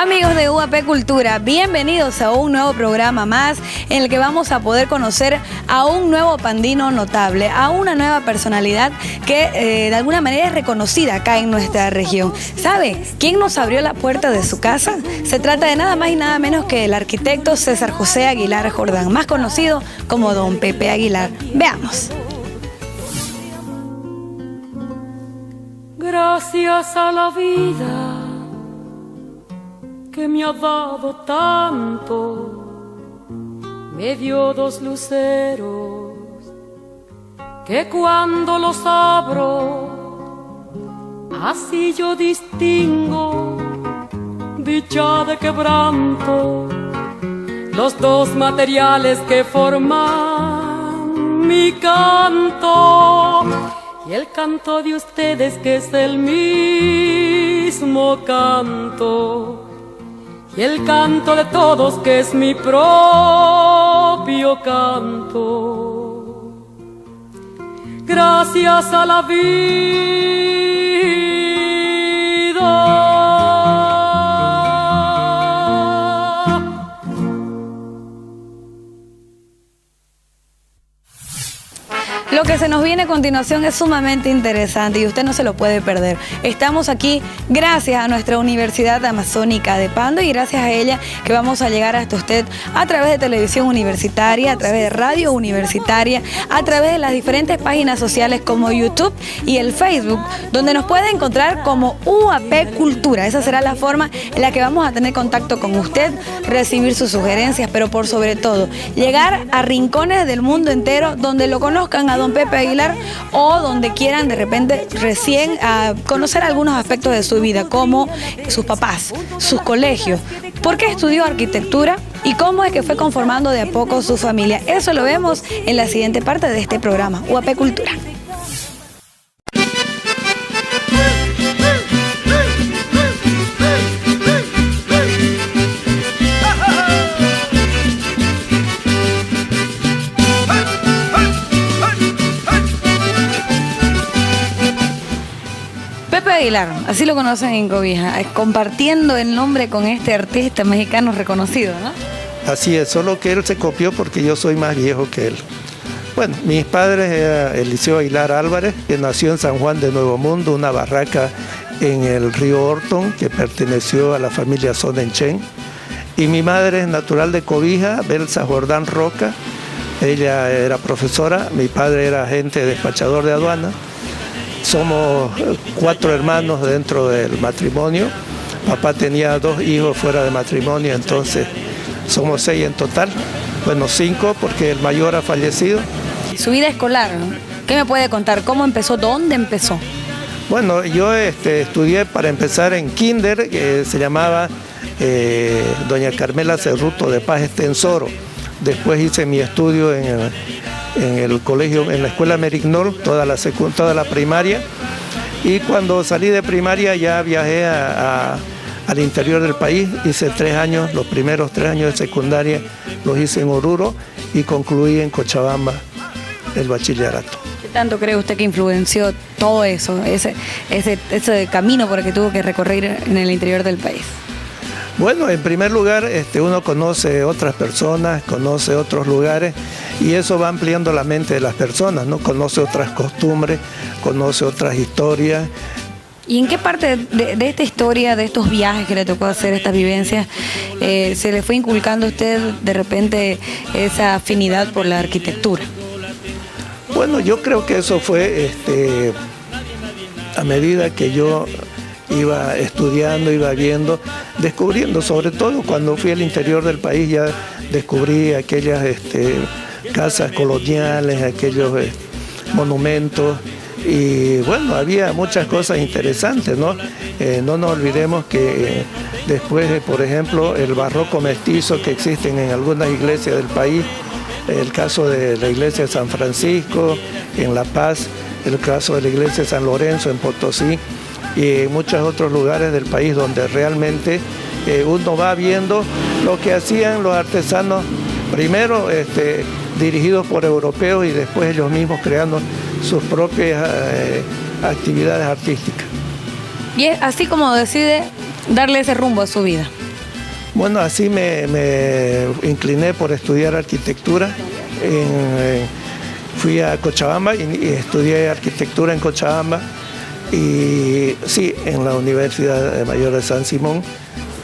Amigos de UAP Cultura, bienvenidos a un nuevo programa más en el que vamos a poder conocer a un nuevo pandino notable, a una nueva personalidad que de alguna manera es reconocida acá en nuestra región. ¿Sabe quién nos abrió la puerta de su casa? Se trata de nada más y nada menos que el arquitecto César José Aguilar Jordán, más conocido como Don Pepe Aguilar. Veamos. Gracias a la vida que me ha dado tanto, me dio dos luceros que cuando los abro, así yo distingo dicha de quebranto, los dos materiales que forman mi canto. Y el canto de ustedes que es el mismo canto, y el canto de todos que es mi propio canto. Gracias a la vida. Lo que se nos viene a continuación es sumamente interesante y usted no se lo puede perder. Estamos aquí gracias a nuestra Universidad Amazónica de Pando y gracias a ella que vamos a llegar hasta usted a través de televisión universitaria, a través de radio universitaria, a través de las diferentes páginas sociales como YouTube y el Facebook, donde nos puede encontrar como UAP Cultura. Esa será la forma en la que vamos a tener contacto con usted, recibir sus sugerencias, pero por sobre todo, llegar a rincones del mundo entero donde lo conozcan a Don Pepe Aguilar o donde quieran de repente recién conocer algunos aspectos de su vida, como sus papás, sus colegios, por qué estudió arquitectura y cómo es que fue conformando de a poco su familia. Eso lo vemos en la siguiente parte de este programa, UAP Cultura. Pepe Aguilar, así lo conocen en Cobija, compartiendo el nombre con este artista mexicano reconocido, ¿no? Así es, solo que él se copió porque yo soy más viejo que él. Bueno, mis padres eran Eliseo Aguilar Álvarez, que nació en San Juan de Nuevo Mundo, una barraca en el río Orton, que perteneció a la familia Sonnenchen. Y mi madre es natural de Cobija, Belsa Jordán Roca. Ella era profesora, mi padre era agente despachador de aduana. Somos 4 hermanos dentro del matrimonio. Papá tenía 2 hijos fuera de matrimonio, entonces somos 6 en total. Bueno, 5 porque el mayor ha fallecido. Su vida escolar, ¿no? ¿Qué me puede contar? ¿Cómo empezó? ¿Dónde empezó? Bueno, yo estudié para empezar en kinder, que se llamaba Doña Carmela Cerruto de Paz Estensoro. Después hice mi estudio en el colegio, en la escuela Merignol, toda la primaria, y cuando salí de primaria ya viajé al interior del país, hice 3 años, los primeros 3 años de secundaria los hice en Oruro y concluí en Cochabamba el bachillerato. ¿Qué tanto cree usted que influenció todo eso, ese camino por el que tuvo que recorrer en el interior del país? Bueno, en primer lugar, uno conoce otras personas, conoce otros lugares y eso va ampliando la mente de las personas, ¿no? Conoce otras costumbres, conoce otras historias. ¿Y en qué parte de esta historia, de estos viajes que le tocó hacer, estas vivencias, se le fue inculcando a usted de repente esa afinidad por la arquitectura? Bueno, yo creo que eso fue a medida que yo iba estudiando, iba viendo, descubriendo, sobre todo cuando fui al interior del país ya descubrí aquellas casas coloniales, aquellos monumentos y bueno, había muchas cosas interesantes, ¿no? No nos olvidemos que después de, por ejemplo, el barroco mestizo que existen en algunas iglesias del país, el caso de la iglesia de San Francisco en La Paz, el caso de la iglesia de San Lorenzo en Potosí, y en muchos otros lugares del país donde realmente uno va viendo lo que hacían los artesanos, primero dirigidos por europeos y después ellos mismos creando sus propias actividades artísticas. Y es así como decide darle ese rumbo a su vida. Bueno, así me incliné por estudiar arquitectura. Fui a Cochabamba y estudié arquitectura en Cochabamba y sí, en la Universidad Mayor de San Simón.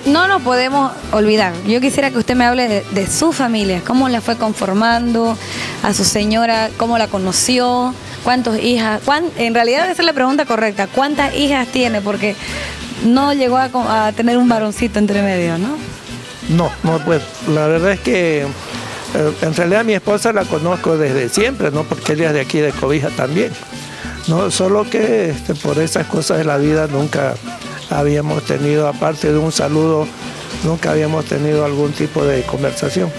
No nos podemos olvidar. Yo quisiera que usted me hable de su familia, cómo la fue conformando, a su señora, cómo la conoció, cuántas hijas. En realidad esa es la pregunta correcta. ¿Cuántas hijas tiene? Porque no llegó a tener un varoncito entre medio, ¿no? No, pues la verdad es que en realidad mi esposa la conozco desde siempre, ¿no? Porque ella es de aquí de Cobija también, ¿no? Solo que por esas cosas de la vida nunca habíamos tenido, aparte de un saludo, nunca habíamos tenido algún tipo de conversación.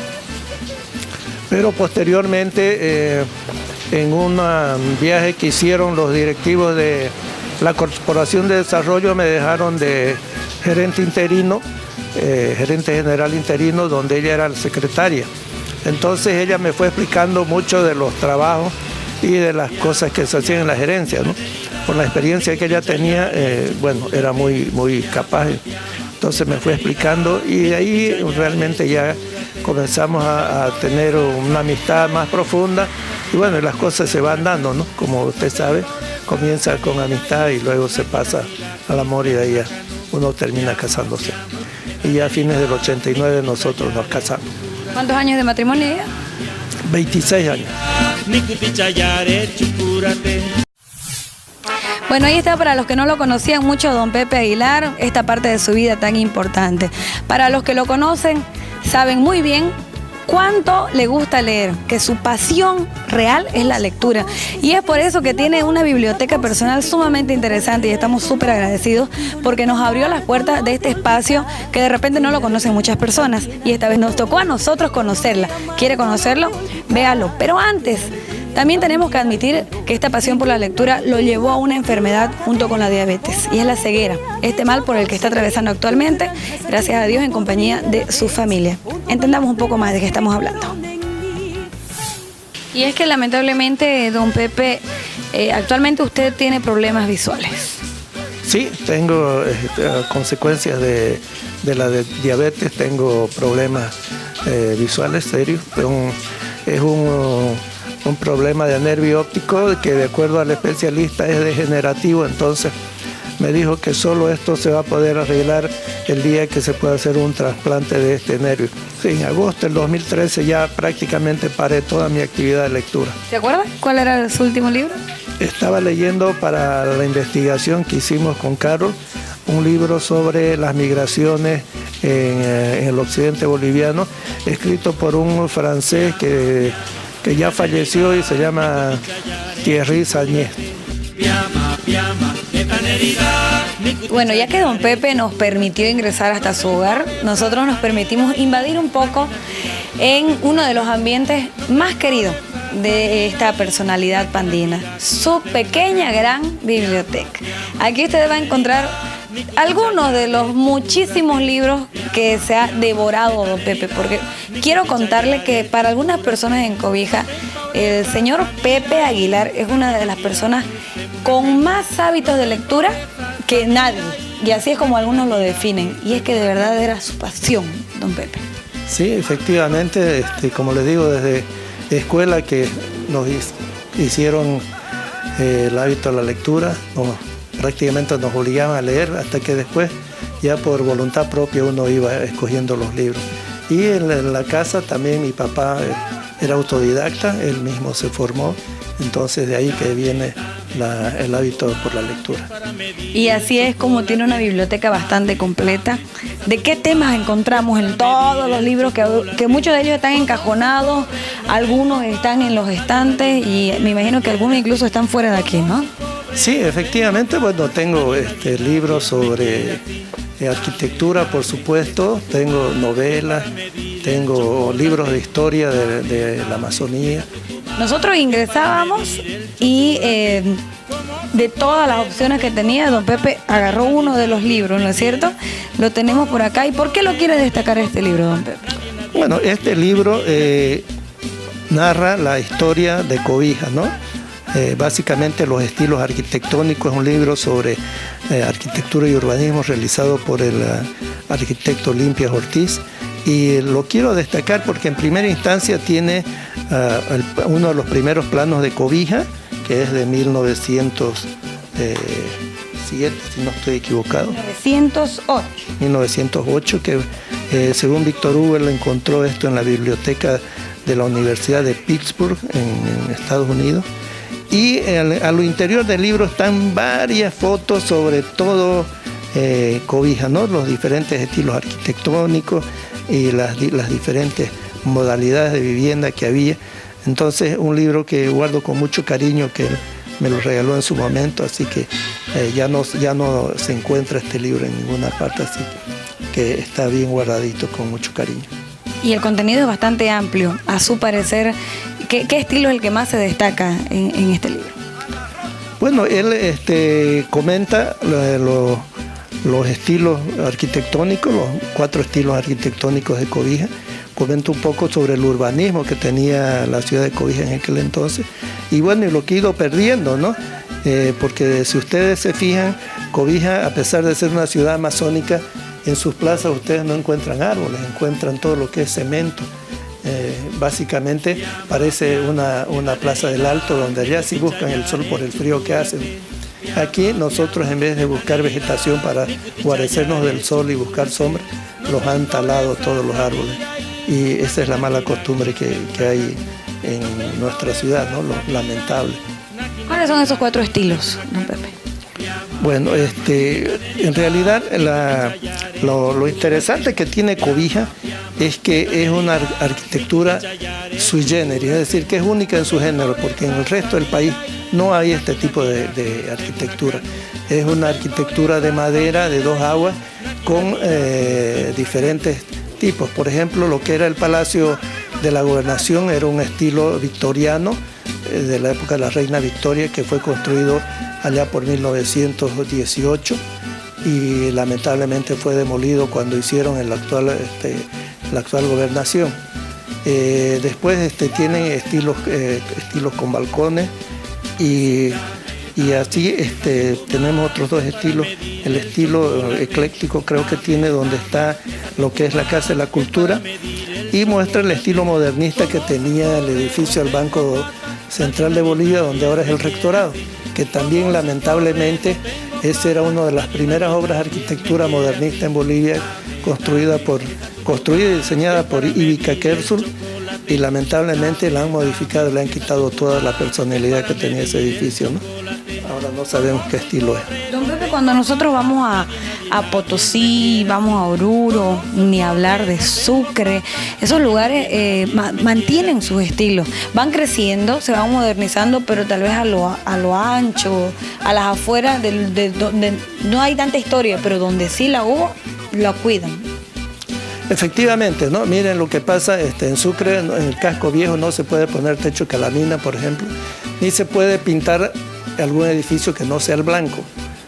Pero posteriormente, en un viaje que hicieron los directivos de la Corporación de Desarrollo, me dejaron de gerente interino, gerente general interino, donde ella era la secretaria. Entonces ella me fue explicando mucho de los trabajos y de las cosas que se hacían en la gerencia, ¿no? Por la experiencia que ella tenía, bueno, era muy capaz. Entonces me fue explicando y de ahí realmente ya comenzamos a tener una amistad más profunda y bueno, las cosas se van dando, ¿no? Como usted sabe, comienza con amistad y luego se pasa al amor y de ahí ya uno termina casándose. Y ya a fines del 89 nosotros nos casamos. ¿Cuántos años de matrimonio ella? 26 años. Bueno, ahí está para los que no lo conocían mucho, don Pepe Aguilar, esta parte de su vida tan importante. Para los que lo conocen, saben muy bien cuánto le gusta leer, que su pasión real es la lectura. Y es por eso que tiene una biblioteca personal sumamente interesante y estamos súper agradecidos porque nos abrió las puertas de este espacio que de repente no lo conocen muchas personas y esta vez nos tocó a nosotros conocerla. ¿Quiere conocerlo? Véalo. Pero antes, también tenemos que admitir que esta pasión por la lectura lo llevó a una enfermedad junto con la diabetes y es la ceguera, este mal por el que está atravesando actualmente, gracias a Dios en compañía de su familia. Entendamos un poco más de qué estamos hablando. Y es que lamentablemente, don Pepe, actualmente usted tiene problemas visuales. Sí, tengo consecuencias de la diabetes, tengo problemas visuales serios. Es un problema de nervio óptico que de acuerdo al especialista es degenerativo, entonces me dijo que solo esto se va a poder arreglar el día que se pueda hacer un trasplante de este nervio. Sí, en agosto del 2013 ya prácticamente paré toda mi actividad de lectura. ¿Se acuerda cuál era su último libro? Estaba leyendo para la investigación que hicimos con Carol un libro sobre las migraciones en el occidente boliviano, escrito por un francés que ya falleció y se llama Thierry Sagnier. Bueno, ya que don Pepe nos permitió ingresar hasta su hogar, nosotros nos permitimos invadir un poco en uno de los ambientes más queridos de esta personalidad pandina, su pequeña gran biblioteca. Aquí usted va a encontrar algunos de los muchísimos libros que se ha devorado don Pepe, porque quiero contarle que para algunas personas en Cobija, el señor Pepe Aguilar es una de las personas con más hábitos de lectura que nadie, y así es como algunos lo definen, y es que de verdad era su pasión, don Pepe. Sí, efectivamente, como les digo, desde escuela que nos hicieron el hábito de la lectura, prácticamente nos obligaban a leer hasta que después ya por voluntad propia uno iba escogiendo los libros. Y en la casa también mi papá era autodidacta, él mismo se formó, entonces de ahí que viene el hábito por la lectura. Y así es como tiene una biblioteca bastante completa. ¿De qué temas encontramos en todos los libros? Que muchos de ellos están encajonados, algunos están en los estantes y me imagino que algunos incluso están fuera de aquí, ¿no? Sí, efectivamente, bueno, tengo libros sobre arquitectura, por supuesto, tengo novelas, tengo libros de historia de la Amazonía. Nosotros ingresábamos y de todas las opciones que tenía, don Pepe agarró uno de los libros, ¿no es cierto? Lo tenemos por acá. ¿Y por qué lo quiere destacar este libro, don Pepe? Bueno, este libro narra la historia de Cobija, ¿no? básicamente los estilos arquitectónicos. Es un libro sobre arquitectura y urbanismo realizado por el arquitecto Limpias Ortiz, y lo quiero destacar porque en primera instancia tiene uno de los primeros planos de Cobija, que es de 1907, si no estoy equivocado. 1908, que según Víctor Hugo él encontró esto en la biblioteca de la Universidad de Pittsburgh en Estados Unidos. Y a lo interior del libro están varias fotos sobre todo Cobija, ¿no? Los diferentes estilos arquitectónicos y las diferentes modalidades de vivienda que había. Entonces, un libro que guardo con mucho cariño, que me lo regaló en su momento, así que ya no se encuentra este libro en ninguna parte, así que está bien guardadito con mucho cariño. Y el contenido es bastante amplio. A su parecer, ¿qué estilo es el que más se destaca en este libro? Bueno, él comenta los estilos arquitectónicos, los 4 estilos arquitectónicos de Cobija. Comenta un poco sobre el urbanismo que tenía la ciudad de Cobija en aquel entonces. Y bueno, y lo que ha ido perdiendo, ¿no? Porque si ustedes se fijan, Cobija, a pesar de ser una ciudad amazónica, en sus plazas ustedes no encuentran árboles, encuentran todo lo que es cemento. Básicamente parece una plaza del Alto, donde allá sí buscan el sol por el frío que hacen. Aquí nosotros, en vez de buscar vegetación para guarecernos del sol y buscar sombra, los han talado todos los árboles. Y esa es la mala costumbre que hay en nuestra ciudad, ¿no? Lo lamentable. ¿Cuáles son esos 4 estilos, don Pepe? Bueno, en realidad lo interesante que tiene Cobija es que es una arquitectura sui generis, es decir, que es única en su género, porque en el resto del país no hay este tipo de arquitectura. Es una arquitectura de madera, de 2 aguas, con diferentes tipos. Por ejemplo, lo que era el Palacio de la Gobernación era un estilo victoriano, de la época de la Reina Victoria, que fue construido allá por 1918 y lamentablemente fue demolido cuando hicieron la actual gobernación. Después tienen estilos con balcones y así tenemos otros 2 estilos. El estilo ecléctico creo que tiene donde está lo que es la Casa de la Cultura, y muestra el estilo modernista que tenía el edificio del Banco Central de Bolivia, donde ahora es el rectorado, que también lamentablemente esa era una de las primeras obras de arquitectura modernista en Bolivia, construida y diseñada por Ivica Kersul, y lamentablemente la han modificado, le han quitado toda la personalidad que tenía ese edificio, ¿no? Ahora no sabemos qué estilo es. Don Pepe, cuando nosotros vamos a Potosí, vamos a Oruro, ni hablar de Sucre, esos lugares mantienen sus estilos, van creciendo, se van modernizando, pero tal vez a lo ancho, a las afueras, donde no hay tanta historia, pero donde sí la hubo, la cuidan. Efectivamente, ¿no? Miren lo que pasa en Sucre, en el casco viejo no se puede poner techo calamina, por ejemplo, ni se puede pintar algún edificio que no sea el blanco,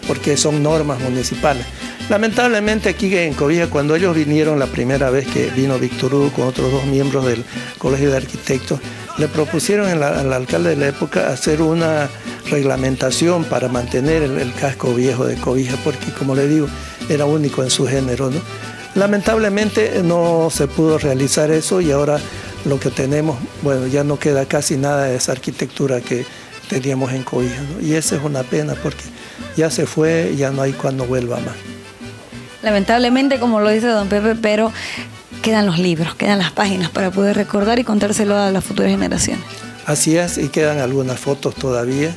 porque son normas municipales. Lamentablemente aquí en Cobija, cuando ellos vinieron la primera vez que vino Víctor Hugo con otros 2 miembros del Colegio de Arquitectos, le propusieron al alcalde de la época hacer una reglamentación para mantener el casco viejo de Cobija, porque como le digo, era único en su género, ¿no? Lamentablemente no se pudo realizar eso, y ahora lo que tenemos, bueno, ya no queda casi nada de esa arquitectura que teníamos en Cobija, ¿no? Y esa es una pena, porque ya se fue, ya no hay cuando vuelva más. Lamentablemente, como lo dice don Pepe, pero quedan los libros, quedan las páginas para poder recordar y contárselo a las futuras generaciones. Así es, y quedan algunas fotos todavía.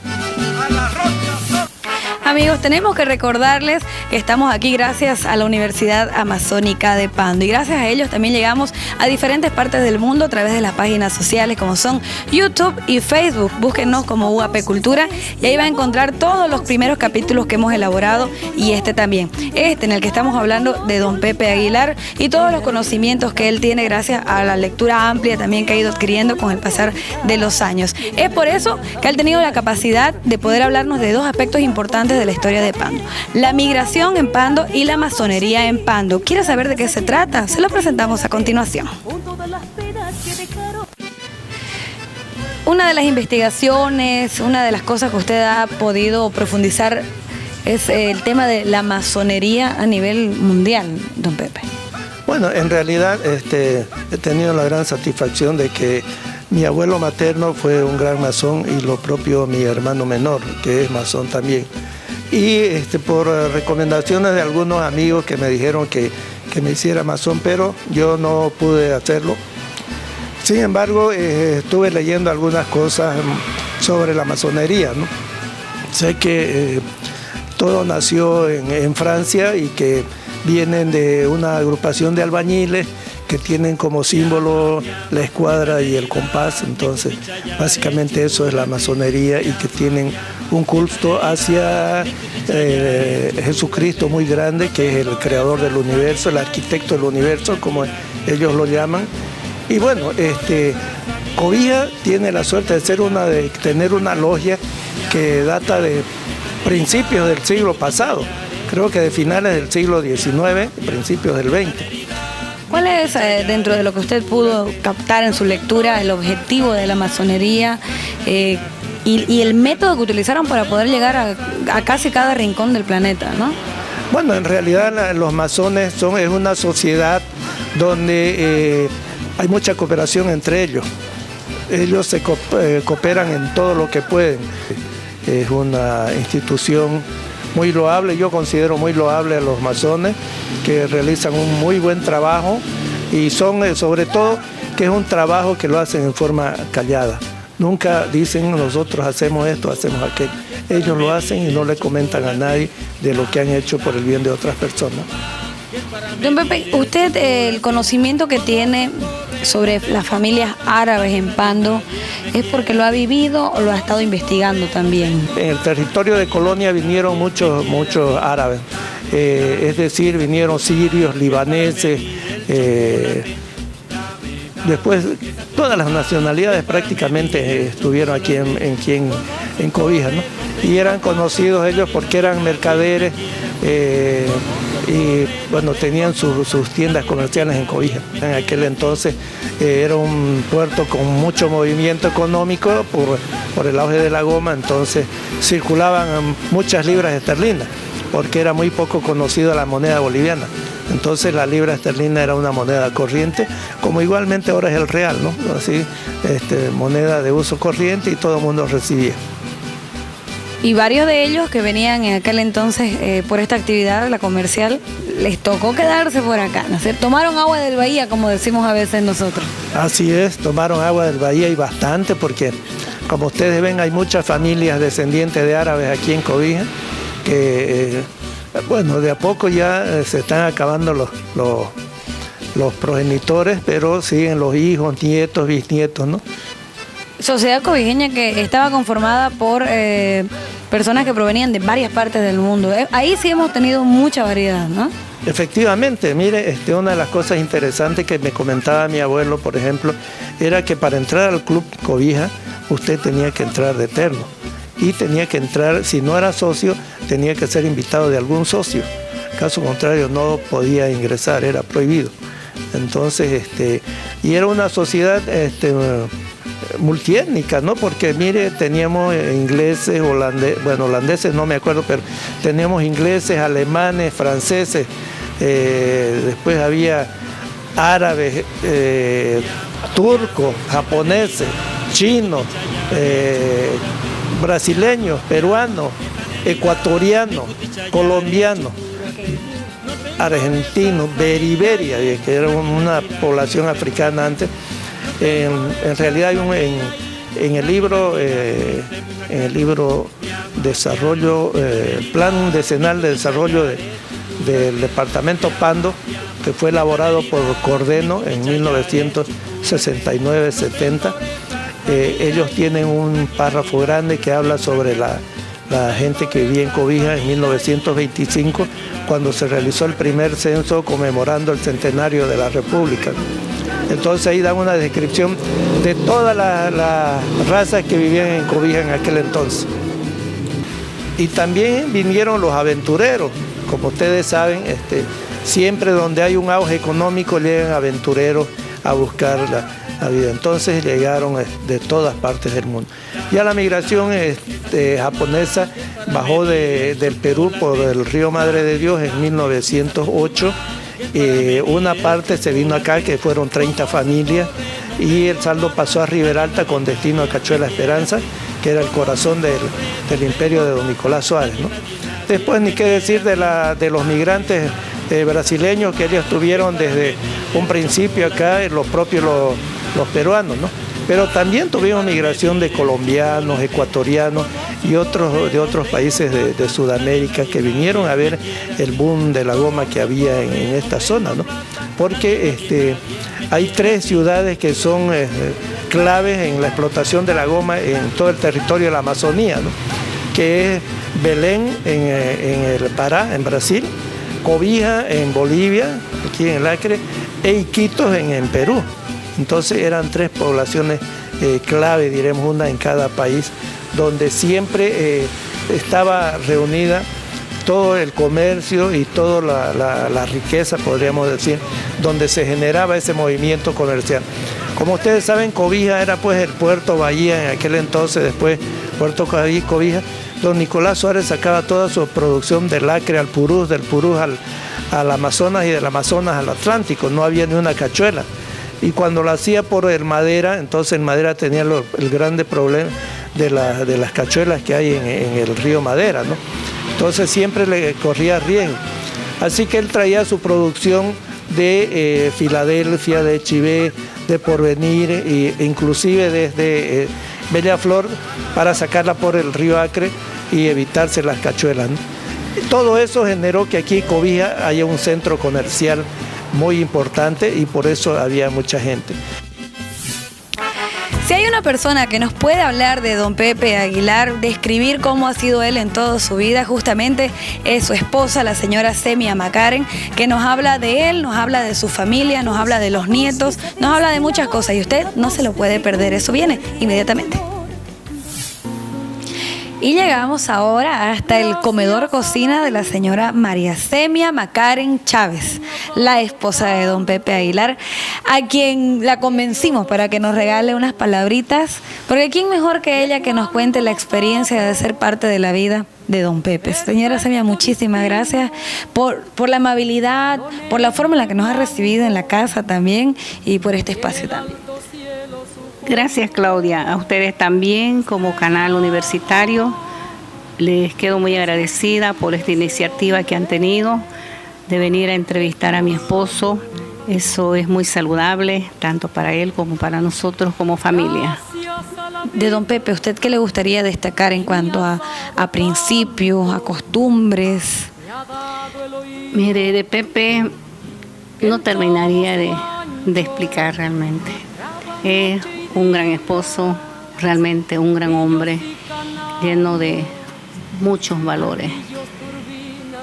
Amigos, tenemos que recordarles que estamos aquí gracias a la Universidad Amazónica de Pando, y gracias a ellos también llegamos a diferentes partes del mundo a través de las páginas sociales como son YouTube y Facebook. Búsquenos como UAP Cultura y ahí va a encontrar todos los primeros capítulos que hemos elaborado, y también, en el que estamos hablando de don Pepe Aguilar y todos los conocimientos que él tiene gracias a la lectura amplia también que ha ido adquiriendo con el pasar de los años. Es por eso que ha tenido la capacidad de poder hablarnos de 2 aspectos importantes de la historia de Pando: la migración en Pando y la masonería en Pando. ¿Quiere saber de qué se trata? Se lo presentamos a continuación. una de las investigaciones, una de las cosas que usted ha podido profundizar es el tema de la masonería a nivel mundial, don Pepe. Bueno, en realidad he tenido la gran satisfacción de que mi abuelo materno fue un gran masón y lo propio mi hermano menor, que es masón también. Y por recomendaciones de algunos amigos que me dijeron que me hiciera masón, pero yo no pude hacerlo. Sin embargo, estuve leyendo algunas cosas sobre la masonería, ¿no? Sé que todo nació en Francia y que vienen de una agrupación de albañiles que tienen como símbolo la escuadra y el compás. Entonces, básicamente eso es la masonería, y que tienen un culto hacia Jesucristo muy grande, que es el creador del universo, el arquitecto del universo, como ellos lo llaman. Y bueno, Cobija tiene la suerte de tener una logia que data de principios del siglo pasado, creo que de finales del siglo XIX, principios del XX. ¿Cuál es, dentro de lo que usted pudo captar en su lectura, el objetivo de la masonería y el método que utilizaron para poder llegar a casi cada rincón del planeta, ¿no? Bueno, en realidad los masones es una sociedad donde hay mucha cooperación entre ellos. Ellos se cooperan en todo lo que pueden. Es una institución muy loable, yo considero muy loable a los masones, que realizan un muy buen trabajo, y son sobre todo que es un trabajo que lo hacen en forma callada. Nunca dicen nosotros hacemos esto, hacemos aquello. Ellos lo hacen y no le comentan a nadie de lo que han hecho por el bien de otras personas. Don Pepe, usted el conocimiento que tiene sobre las familias árabes en Pando, ¿es porque lo ha vivido o lo ha estado investigando también? En el territorio de Colonia vinieron muchos árabes, es decir, vinieron sirios, libaneses, después todas las nacionalidades prácticamente estuvieron aquí en Cobija, ¿no? Y eran conocidos ellos porque eran mercaderes, y bueno, tenían sus tiendas comerciales en Cobija. En aquel entonces era un puerto con mucho movimiento económico por el auge de la goma, entonces circulaban muchas libras esterlinas, porque era muy poco conocida la moneda boliviana. Entonces la libra esterlina era una moneda corriente, como igualmente ahora es el real, ¿no? Así, moneda de uso corriente, y todo el mundo recibía. Y varios de ellos que venían en aquel entonces por esta actividad, la comercial, les tocó quedarse por acá, ¿no? Tomaron agua del Bahía, como decimos a veces nosotros. Así es, tomaron agua del Bahía, y bastante, porque como ustedes ven hay muchas familias descendientes de árabes aquí en Cobija, que bueno, de a poco ya se están acabando los progenitores, pero siguen los hijos, nietos, bisnietos, ¿no? Sociedad cobijeña que estaba conformada por personas que provenían de varias partes del mundo. Ahí sí hemos tenido mucha variedad, ¿no? Efectivamente, mire, una de las cosas interesantes que me comentaba mi abuelo, por ejemplo, era que para entrar al Club Cobija usted tenía que entrar de terno, y tenía que entrar, si no era socio, tenía que ser invitado de algún socio. Caso contrario no podía ingresar, era prohibido. Entonces, y era una sociedad multiétnica, ¿no? Porque mire, teníamos ingleses, holandeses no me acuerdo, pero teníamos ingleses, alemanes, franceses, después había árabes, turcos, japoneses, chinos, brasileños, peruanos, ecuatorianos, colombianos, argentinos, beriberia, que era una población africana antes. En realidad en el libro desarrollo, plan decenal de desarrollo del departamento Pando, que fue elaborado por Cordeno en 1969-70, ellos tienen un párrafo grande que habla sobre la gente que vivía en Cobija en 1925, cuando se realizó el primer censo conmemorando el centenario de la República. Entonces ahí dan una descripción de todas las razas que vivían en Cobija en aquel entonces. Y también vinieron los aventureros. Como ustedes saben, siempre donde hay un auge económico llegan aventureros a buscar la vida. Entonces llegaron de todas partes del mundo. Ya la migración japonesa bajó del Perú por el río Madre de Dios en 1908. Una parte se vino acá, que fueron 30 familias, y el saldo pasó a Riberalta con destino a Cachuela Esperanza, que era el corazón del imperio de don Nicolás Suárez, ¿no? Después ni qué decir de los migrantes brasileños, que ellos estuvieron desde un principio acá, los propios los peruanos, ¿no? Pero también tuvimos migración de colombianos, ecuatorianos y de otros países de Sudamérica, que vinieron a ver el boom de la goma que había en esta zona, ¿no? Porque hay 3 ciudades que son claves en la explotación de la goma en todo el territorio de la Amazonía, ¿no? Que es Belén en el Pará, en Brasil, Cobija en Bolivia, aquí en el Acre, e Iquitos en Perú. Entonces eran 3 poblaciones clave, diremos, una en cada país, donde siempre estaba reunida todo el comercio y toda la riqueza, podríamos decir, donde se generaba ese movimiento comercial. Como ustedes saben, Cobija era pues el puerto bahía en aquel entonces, después Puerto Cobija. Don Nicolás Suárez sacaba toda su producción del Acre al Purús, del Purús al Amazonas y del Amazonas al Atlántico, no había ni una cachuela. Y cuando lo hacía por el Madera, entonces el Madera tenía el grande problema de las cachuelas que hay en el río Madera, ¿no? Entonces siempre le corría riesgo. Así que él traía su producción de Filadelfia, de Chivé, de Porvenir, e inclusive desde Bellaflor, para sacarla por el río Acre y evitarse las cachuelas, ¿no? Todo eso generó que aquí en Cobija haya un centro comercial muy importante y por eso había mucha gente. Si hay una persona que nos puede hablar de don Pepe Aguilar, describir cómo ha sido él en toda su vida, justamente es su esposa, la señora Semia Macaren, que nos habla de él, nos habla de su familia, nos habla de los nietos, nos habla de muchas cosas y usted no se lo puede perder. Eso viene inmediatamente. Y llegamos ahora hasta el comedor cocina de la señora María Semia Macaren Chávez, la esposa de don Pepe Aguilar, a quien la convencimos para que nos regale unas palabritas, porque ¿quién mejor que ella que nos cuente la experiencia de ser parte de la vida de don Pepe? Señora Semia, muchísimas gracias por la amabilidad, por la forma en la que nos ha recibido en la casa también y por este espacio también. Gracias, Claudia. A ustedes también, como canal universitario, les quedo muy agradecida por esta iniciativa que han tenido de venir a entrevistar a mi esposo. Eso es muy saludable, tanto para él como para nosotros como familia. De don Pepe, ¿usted qué le gustaría destacar en cuanto a principios, a costumbres? Mire, de Pepe no terminaría de explicar realmente. Es un gran esposo, realmente un gran hombre, lleno de muchos valores.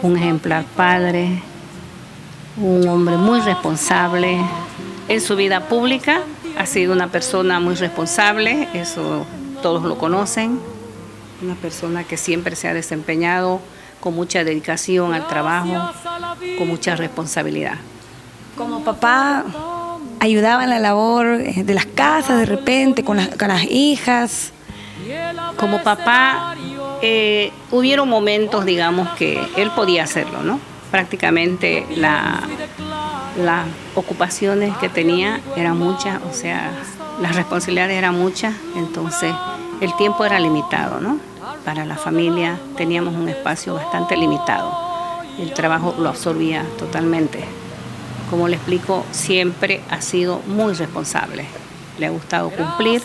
Un ejemplar padre, un hombre muy responsable. En su vida pública ha sido una persona muy responsable, eso todos lo conocen. Una persona que siempre se ha desempeñado con mucha dedicación al trabajo, con mucha responsabilidad. Como papá, ayudaba en la labor de las casas de repente, con las hijas. Como papá, hubieron momentos, digamos, que él podía hacerlo, ¿no? Prácticamente las ocupaciones que tenía eran muchas, o sea, las responsabilidades eran muchas, entonces el tiempo era limitado, ¿no? Para la familia teníamos un espacio bastante limitado. El trabajo lo absorbía totalmente. Como le explico, siempre ha sido muy responsable. Le ha gustado cumplir,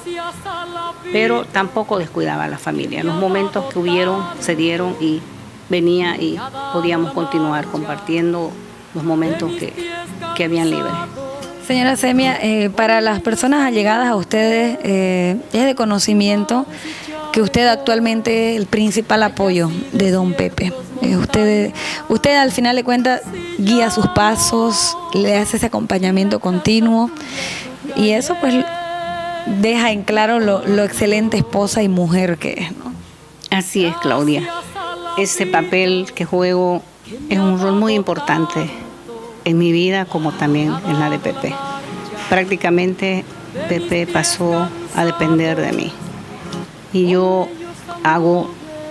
pero tampoco descuidaba a la familia. En los momentos que hubieron, se dieron y venía y podíamos continuar compartiendo los momentos que habían libres. Señora Semia, para las personas allegadas a ustedes, es de conocimiento que usted actualmente es el principal apoyo de don Pepe. Usted al final de cuentas guía sus pasos, le hace ese acompañamiento continuo y eso pues deja en claro lo excelente esposa y mujer que es, ¿no? Así es, Claudia. Ese papel que juego es un rol muy importante en mi vida como también en la de Pepe. Prácticamente Pepe pasó a depender de mí. Y yo hago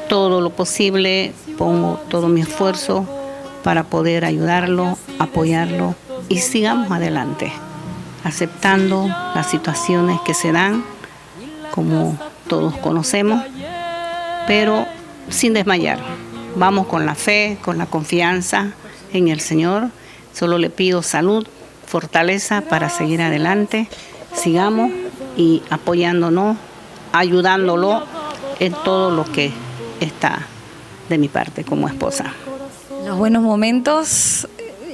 todo lo posible, pongo todo mi esfuerzo para poder ayudarlo, apoyarlo y sigamos adelante, aceptando las situaciones que se dan, como todos conocemos, pero sin desmayar. Vamos con la fe, con la confianza en el Señor. Solo le pido salud, fortaleza para seguir adelante. Sigamos y apoyándonos, ayudándolo en todo lo que está de mi parte como esposa. Los buenos momentos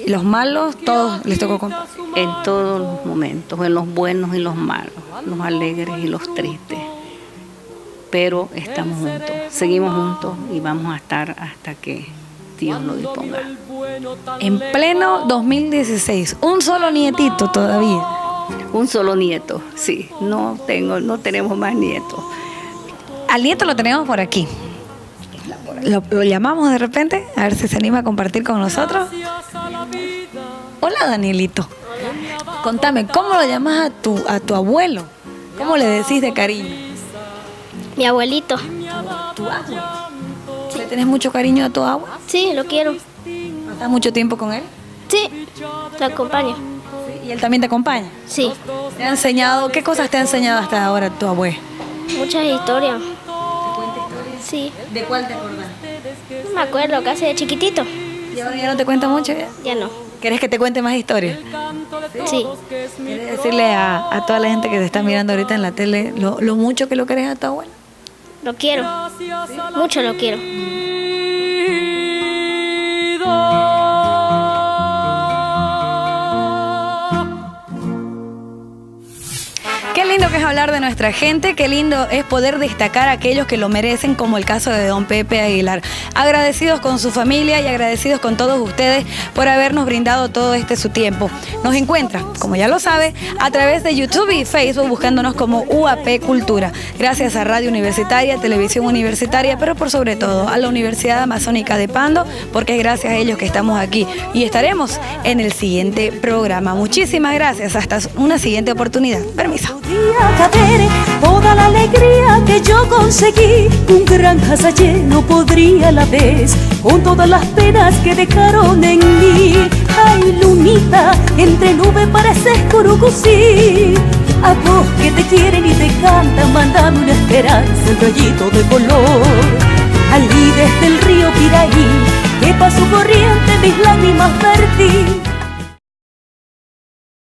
y los malos, todos les tocó contar. En todos los momentos, en los buenos y los malos, los alegres y los tristes. Pero estamos juntos, seguimos juntos y vamos a estar hasta que Dios lo disponga. En pleno 2016, un solo nietito todavía. Un solo nieto, sí, no tenemos más nietos. Al nieto lo tenemos por aquí. Lo llamamos de repente, a ver si se anima a compartir con nosotros. Hola, Danielito. Contame, ¿cómo lo llamas a tu abuelo? ¿Cómo le decís de cariño? Mi abuelito. ¿Tu abuelo? ¿Le tenés mucho cariño a tu abuelo? Sí, lo quiero. ¿Estás mucho tiempo con él? Sí, te acompaño. ¿Y él también te acompaña? Sí, ¿Te ha enseñado, qué cosas te ha enseñado hasta ahora tu abuelo? muchas historias. Sí, ¿De cuál te acordás? no me acuerdo, casi de chiquitito. ¿Y ahora ya no te cuenta mucho? ¿Ya? Ya no. ¿Querés que te cuente más historias? Sí, ¿Quieres decirle a toda la gente que te está mirando ahorita en la tele lo mucho que lo querés a tu abuelo? lo quiero. Mucho lo quiero. Qué lindo que es hablar de nuestra gente, qué lindo es poder destacar a aquellos que lo merecen, como el caso de don Pepe Aguilar. Agradecidos con su familia y agradecidos con todos ustedes por habernos brindado todo su tiempo. Nos encuentra, como ya lo sabe, a través de YouTube y Facebook buscándonos como UAP Cultura. Gracias a Radio Universitaria, Televisión Universitaria, pero por sobre todo a la Universidad Amazónica de Pando, porque es gracias a ellos que estamos aquí y estaremos en el siguiente programa. Muchísimas gracias, hasta una siguiente oportunidad. Permiso. Podía caber toda la alegría que yo conseguí. Un gran hazaye no podría a la vez con todas las penas que dejaron en mí. Ay, lunita, entre nubes pareces curucusí. A vos que te quieren y te cantan, mandame una esperanza, un rayito de color. Allí desde el río Piraí, que pasó corriente mis lágrimas vertí.